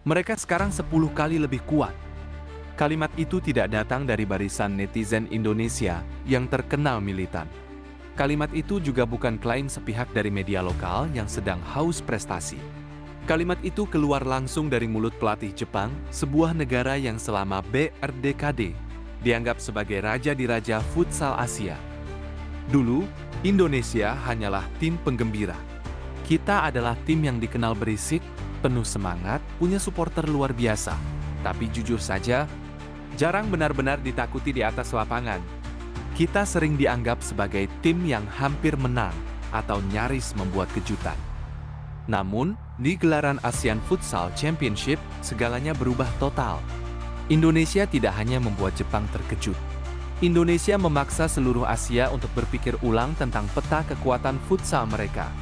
Mereka sekarang 10 kali lebih kuat. Kalimat itu tidak datang dari barisan netizen Indonesia yang terkenal militan. Kalimat itu juga bukan klaim sepihak dari media lokal yang sedang haus prestasi. Kalimat itu keluar langsung dari mulut pelatih Jepang, sebuah negara yang selama BRDKD dianggap sebagai raja di raja futsal Asia. Dulu, Indonesia hanyalah tim penggembira. Kita adalah tim yang dikenal berisik, penuh semangat, punya supporter luar biasa. Tapi jujur saja, jarang benar-benar ditakuti di atas lapangan. Kita sering dianggap sebagai tim yang hampir menang atau nyaris membuat kejutan. Namun, di gelaran ASEAN Futsal Championship, segalanya berubah total. Indonesia tidak hanya membuat Jepang terkejut. Indonesia memaksa seluruh Asia untuk berpikir ulang tentang peta kekuatan futsal mereka.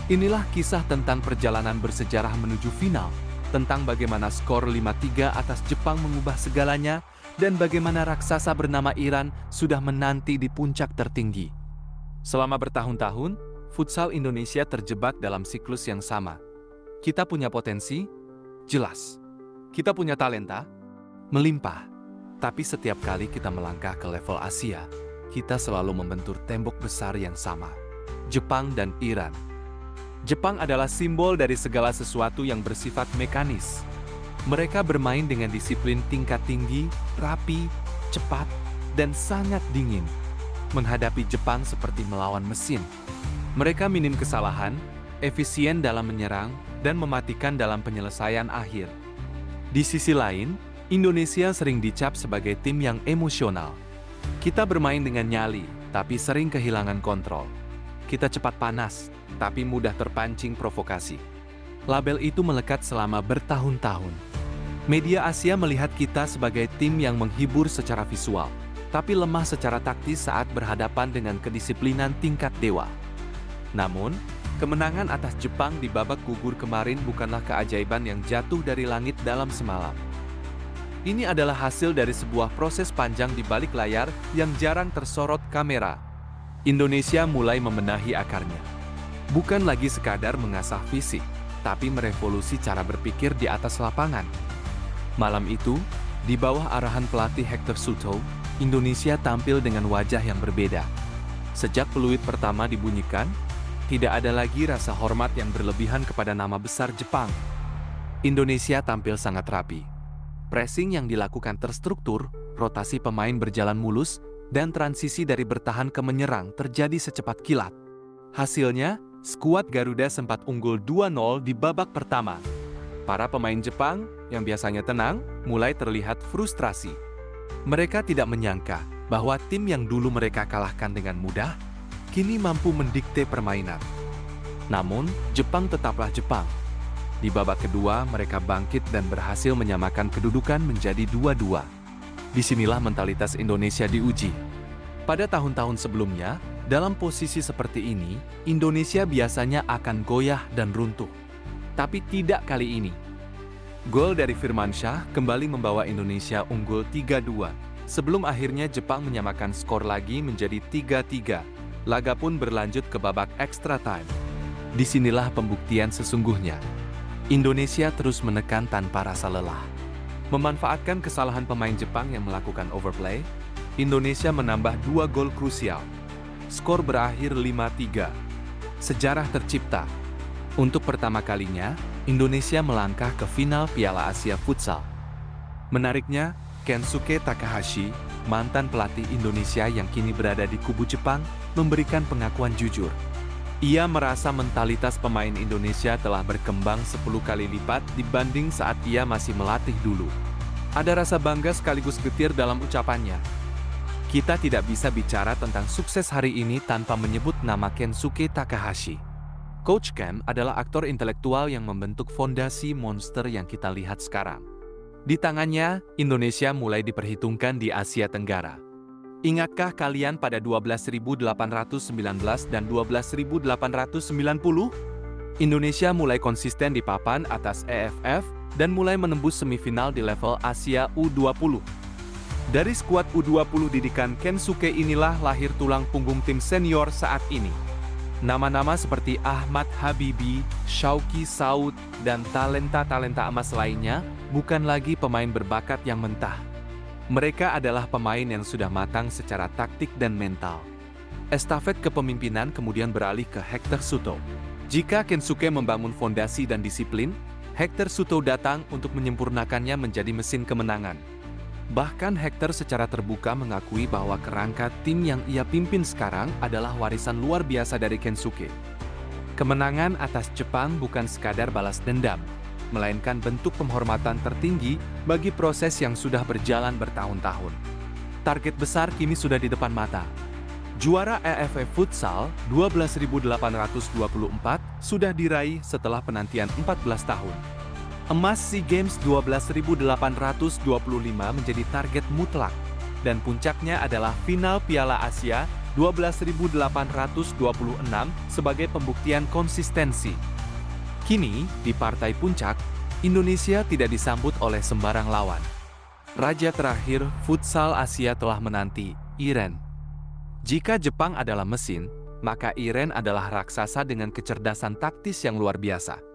Inilah kisah tentang perjalanan bersejarah menuju final, tentang bagaimana skor 5-3 atas Jepang mengubah segalanya, dan bagaimana raksasa bernama Iran sudah menanti di puncak tertinggi. Selama bertahun-tahun, futsal Indonesia terjebak dalam siklus yang sama. Kita punya potensi, jelas. Kita punya talenta, melimpah. Tapi setiap kali kita melangkah ke level Asia, kita selalu membentur tembok besar yang sama. Jepang dan Iran. Jepang adalah simbol dari segala sesuatu yang bersifat mekanis. Mereka bermain dengan disiplin tingkat tinggi, rapi, cepat, dan sangat dingin. Menghadapi Jepang seperti melawan mesin. Mereka minim kesalahan, efisien dalam menyerang, dan mematikan dalam penyelesaian akhir. Di sisi lain, Indonesia sering dicap sebagai tim yang emosional. Kita bermain dengan nyali, tapi sering kehilangan kontrol. Kita cepat panas, tapi mudah terpancing provokasi. Label itu melekat selama bertahun-tahun. Media Asia melihat kita sebagai tim yang menghibur secara visual, tapi lemah secara taktis saat berhadapan dengan kedisiplinan tingkat dewa. Namun, kemenangan atas Jepang di babak gugur kemarin bukanlah keajaiban yang jatuh dari langit dalam semalam. Ini adalah hasil dari sebuah proses panjang di balik layar yang jarang tersorot kamera. Indonesia mulai membenahi akarnya. Bukan lagi sekadar mengasah fisik, tapi merevolusi cara berpikir di atas lapangan. Malam itu, di bawah arahan pelatih Hector Suto, Indonesia tampil dengan wajah yang berbeda. Sejak peluit pertama dibunyikan, tidak ada lagi rasa hormat yang berlebihan kepada nama besar Jepang. Indonesia tampil sangat rapi. Pressing yang dilakukan terstruktur, rotasi pemain berjalan mulus, dan transisi dari bertahan ke menyerang terjadi secepat kilat. Hasilnya, skuad Garuda sempat unggul 2-0 di babak pertama. Para pemain Jepang, yang biasanya tenang, mulai terlihat frustrasi. Mereka tidak menyangka bahwa tim yang dulu mereka kalahkan dengan mudah, kini mampu mendikte permainan. Namun, Jepang tetaplah Jepang. Di babak kedua, mereka bangkit dan berhasil menyamakan kedudukan menjadi 2-2. Disinilah mentalitas Indonesia diuji. Pada tahun-tahun sebelumnya, dalam posisi seperti ini, Indonesia biasanya akan goyah dan runtuh. Tapi tidak kali ini. Gol dari Firmansyah kembali membawa Indonesia unggul 3-2. Sebelum akhirnya Jepang menyamakan skor lagi menjadi 3-3. Laga pun berlanjut ke babak extra time. Disinilah pembuktian sesungguhnya. Indonesia terus menekan tanpa rasa lelah. Memanfaatkan kesalahan pemain Jepang yang melakukan overplay, Indonesia menambah 2 gol krusial. Skor berakhir 5-3. Sejarah tercipta. Untuk pertama kalinya, Indonesia melangkah ke final Piala Asia Futsal. Menariknya, Kensuke Takahashi, mantan pelatih Indonesia yang kini berada di kubu Jepang, memberikan pengakuan jujur. Ia merasa mentalitas pemain Indonesia telah berkembang 10 kali lipat dibanding saat ia masih melatih dulu. Ada rasa bangga sekaligus getir dalam ucapannya. Kita tidak bisa bicara tentang sukses hari ini tanpa menyebut nama Kensuke Takahashi. Coach Ken adalah aktor intelektual yang membentuk fondasi monster yang kita lihat sekarang. Di tangannya, Indonesia mulai diperhitungkan di Asia Tenggara. Ingatkah kalian pada 12.819 dan 12.890? Indonesia mulai konsisten di papan atas EFF dan mulai menembus semifinal di level Asia U20. Dari skuad U20 didikan Kensuke inilah lahir tulang punggung tim senior saat ini. Nama-nama seperti Ahmad Habibi, Shauki Saud, dan talenta-talenta emas lainnya bukan lagi pemain berbakat yang mentah. Mereka adalah pemain yang sudah matang secara taktik dan mental. Estafet kepemimpinan kemudian beralih ke Hector Suto. Jika Kensuke membangun fondasi dan disiplin, Hector Suto datang untuk menyempurnakannya menjadi mesin kemenangan. Bahkan Hector secara terbuka mengakui bahwa kerangka tim yang ia pimpin sekarang adalah warisan luar biasa dari Kensuke. Kemenangan atas Jepang bukan sekadar balas dendam, melainkan bentuk penghormatan tertinggi bagi proses yang sudah berjalan bertahun-tahun. Target besar kini sudah di depan mata. Juara EFF Futsal 12.824 sudah diraih setelah penantian 14 tahun. Emas SEA Games 12.825 menjadi target mutlak, dan puncaknya adalah final Piala Asia 12.826 sebagai pembuktian konsistensi. Kini, di partai puncak, Indonesia tidak disambut oleh sembarang lawan. Raja terakhir futsal Asia telah menanti, Iren. Jika Jepang adalah mesin, maka Iren adalah raksasa dengan kecerdasan taktis yang luar biasa.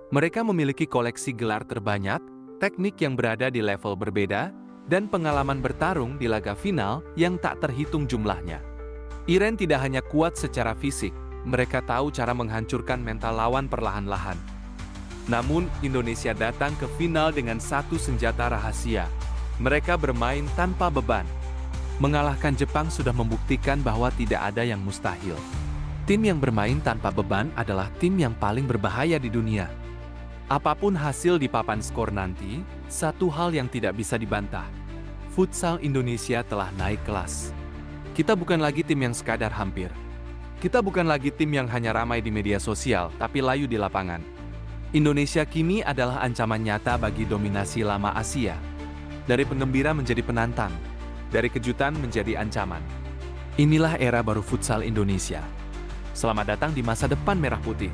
Mereka memiliki koleksi gelar terbanyak, teknik yang berada di level berbeda, dan pengalaman bertarung di laga final yang tak terhitung jumlahnya. Iren tidak hanya kuat secara fisik, mereka tahu cara menghancurkan mental lawan perlahan-lahan. Namun, Indonesia datang ke final dengan satu senjata rahasia. Mereka bermain tanpa beban. Mengalahkan Jepang sudah membuktikan bahwa tidak ada yang mustahil. Tim yang bermain tanpa beban adalah tim yang paling berbahaya di dunia. Apapun hasil di papan skor nanti, satu hal yang tidak bisa dibantah. Futsal Indonesia telah naik kelas. Kita bukan lagi tim yang sekadar hampir. Kita bukan lagi tim yang hanya ramai di media sosial, tapi layu di lapangan. Indonesia kini adalah ancaman nyata bagi dominasi lama Asia. Dari penggembira menjadi penantang, dari kejutan menjadi ancaman. Inilah era baru futsal Indonesia. Selamat datang di masa depan merah putih.